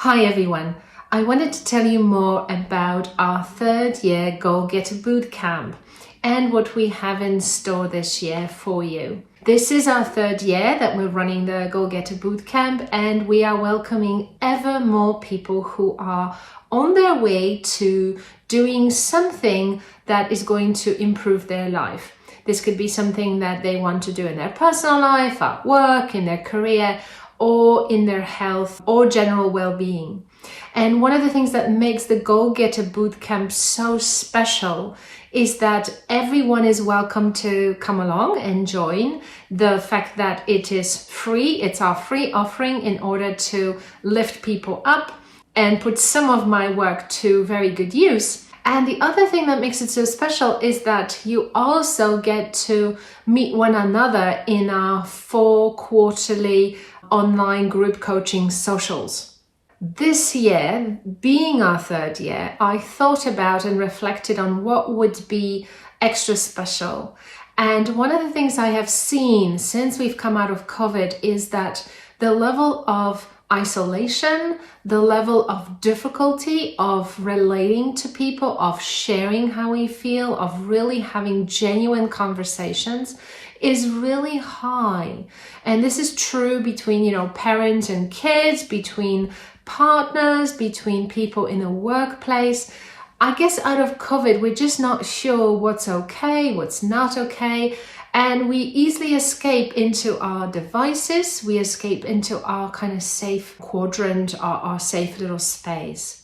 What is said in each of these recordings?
Hi everyone, I wanted to tell you more about our third year Getter Bootcamp and what we have in store this year for you. This is our third year that we're running the Getter Bootcamp, and we are welcoming ever more people who are on their way to doing something that is going to improve their life. This could be something that they want to do in their personal life, at work, in their career, or in their health or general well-being. And one of the things that makes the Getter Bootcamp so special is that everyone is welcome to come along and join. The fact that it is free, it's our free offering in order to lift people up and put some of my work to very good use. And the other thing that makes it so special is that you also get to meet one another in our 4 quarterly online group coaching socials. This year, being our third year, I thought about and reflected on what would be extra special. And one of the things I have seen since we've come out of COVID is that the level of isolation, the level of difficulty of relating to people, of sharing how we feel, of really having genuine conversations is really high. And this is true between, parents and kids, between partners, between people in a workplace. I guess out of COVID, we're just not sure what's okay, what's not okay. And we easily escape into our devices. We escape into our kind of safe quadrant, our safe little space.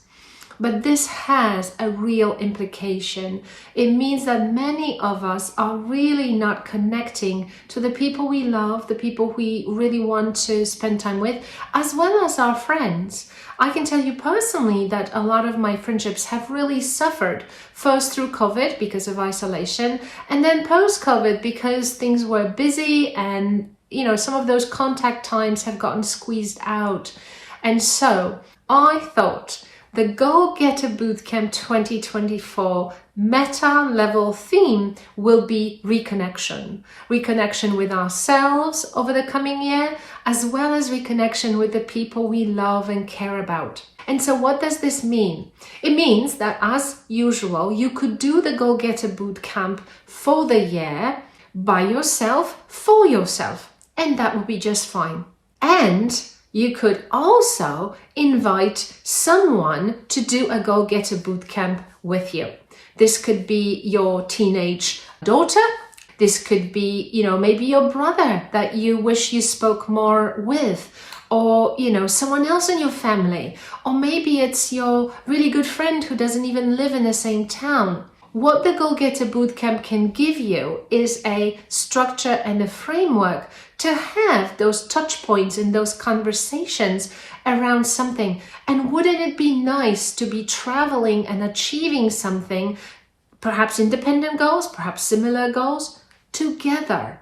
But this has a real implication. It means that many of us are really not connecting to the people we love, the people we really want to spend time with, as well as our friends. I can tell you personally that a lot of my friendships have really suffered, first through COVID because of isolation, and then post-COVID because things were busy and, some of those contact times have gotten squeezed out. And so I thought the Getter Bootcamp 2024 meta-level theme will be reconnection. Reconnection with ourselves over the coming year, as well as reconnection with the people we love and care about. And so what does this mean? It means that, as usual, you could do the Getter Bootcamp for the year by yourself, for yourself, and that would be just fine. And you could also invite someone to do a Getter Bootcamp with you. This could be your teenage daughter. This could be, maybe your brother that you wish you spoke more with, or, someone else in your family, or maybe it's your really good friend who doesn't even live in the same town. What the Getter Bootcamp can give you is a structure and a framework to have those touch points and those conversations around something. And wouldn't it be nice to be traveling and achieving something, perhaps independent goals, perhaps similar goals, together,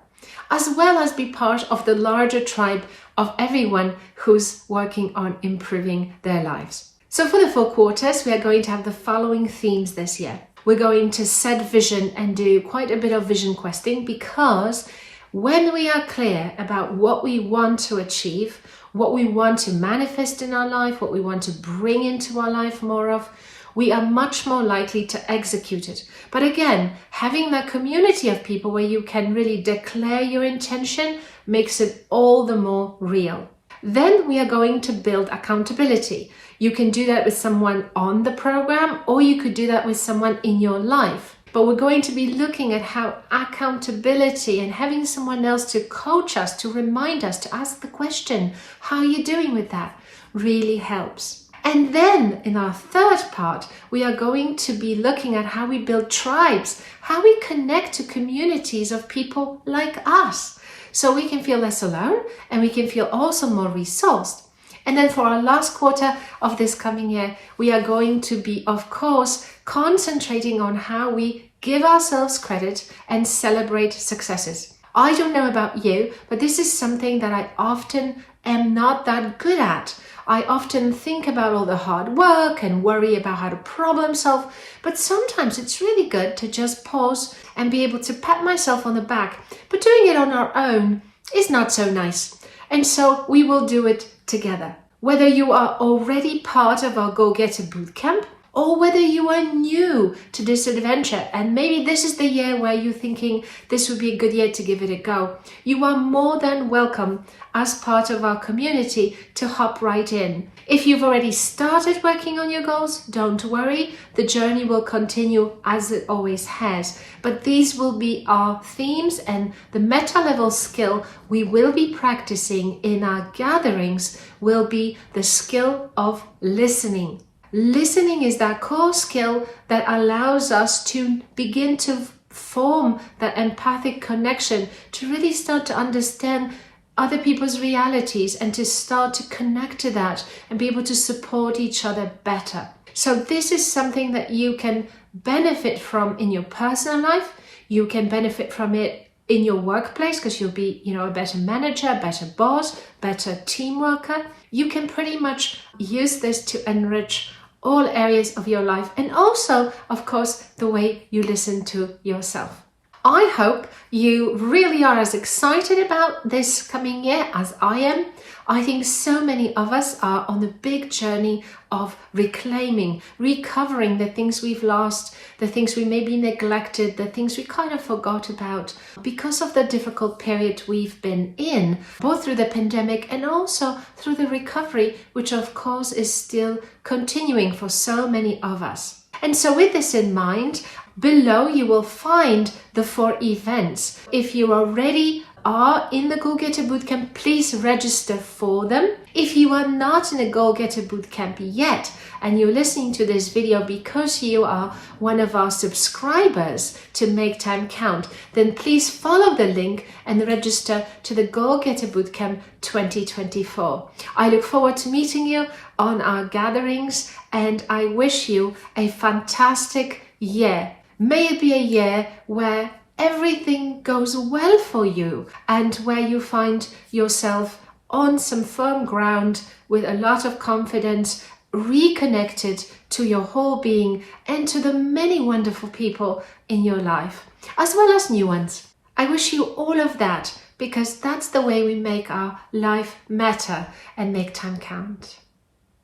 as well as be part of the larger tribe of everyone who's working on improving their lives. So for the 4 quarters, we are going to have the following themes this year. We're going to set vision and do quite a bit of vision questing, because when we are clear about what we want to achieve, what we want to manifest in our life, what we want to bring into our life more of, we are much more likely to execute it. But again, having that community of people where you can really declare your intention makes it all the more real. Then we are going to build accountability. You can do that with someone on the program, or you could do that with someone in your life. But we're going to be looking at how accountability and having someone else to coach us, to remind us, to ask the question, how are you doing with that, really helps. And then in our third part, we are going to be looking at how we build tribes, how we connect to communities of people like us, so we can feel less alone and we can feel also more resourced. And then for our last quarter of this coming year, we are going to be, of course, concentrating on how we give ourselves credit and celebrate successes. I don't know about you, but this is something that I often am not that good at. I often think about all the hard work and worry about how to problem solve, but sometimes it's really good to just pause and be able to pat myself on the back. But doing it on our own is not so nice. And so we will do it together. Whether you are already part of our Go Getter Bootcamp, or whether you are new to this adventure and maybe this is the year where you're thinking this would be a good year to give it a go, you are more than welcome as part of our community to hop right in. If you've already started working on your goals, don't worry, the journey will continue as it always has. But these will be our themes, and the meta level skill we will be practicing in our gatherings will be the skill of listening. Listening is that core skill that allows us to begin to form that empathic connection, to really start to understand other people's realities and to start to connect to that and be able to support each other better. So this is something that you can benefit from in your personal life. You can benefit from it in your workplace because you'll be, a better manager, better boss, better team worker. You can pretty much use this to enrich all areas of your life, and also, of course, the way you listen to yourself. I hope you really are as excited about this coming year as I am. I think so many of us are on the big journey of reclaiming, recovering the things we've lost, the things we maybe neglected, the things we kind of forgot about because of the difficult period we've been in, both through the pandemic and also through the recovery, which of course is still continuing for so many of us. And so with this in mind, below you will find the 4 events. If you already are in the Go Getter Bootcamp, please register for them. If you are not in a Go Getter Bootcamp yet, and you're listening to this video because you are one of our subscribers to Make Time Count, then please follow the link and register to the Go Getter Bootcamp 2024. I look forward to meeting you on our gatherings, and I wish you a fantastic year. May it be a year where everything goes well for you and where you find yourself on some firm ground with a lot of confidence, reconnected to your whole being and to the many wonderful people in your life, as well as new ones. I wish you all of that because that's the way we make our life matter and make time count.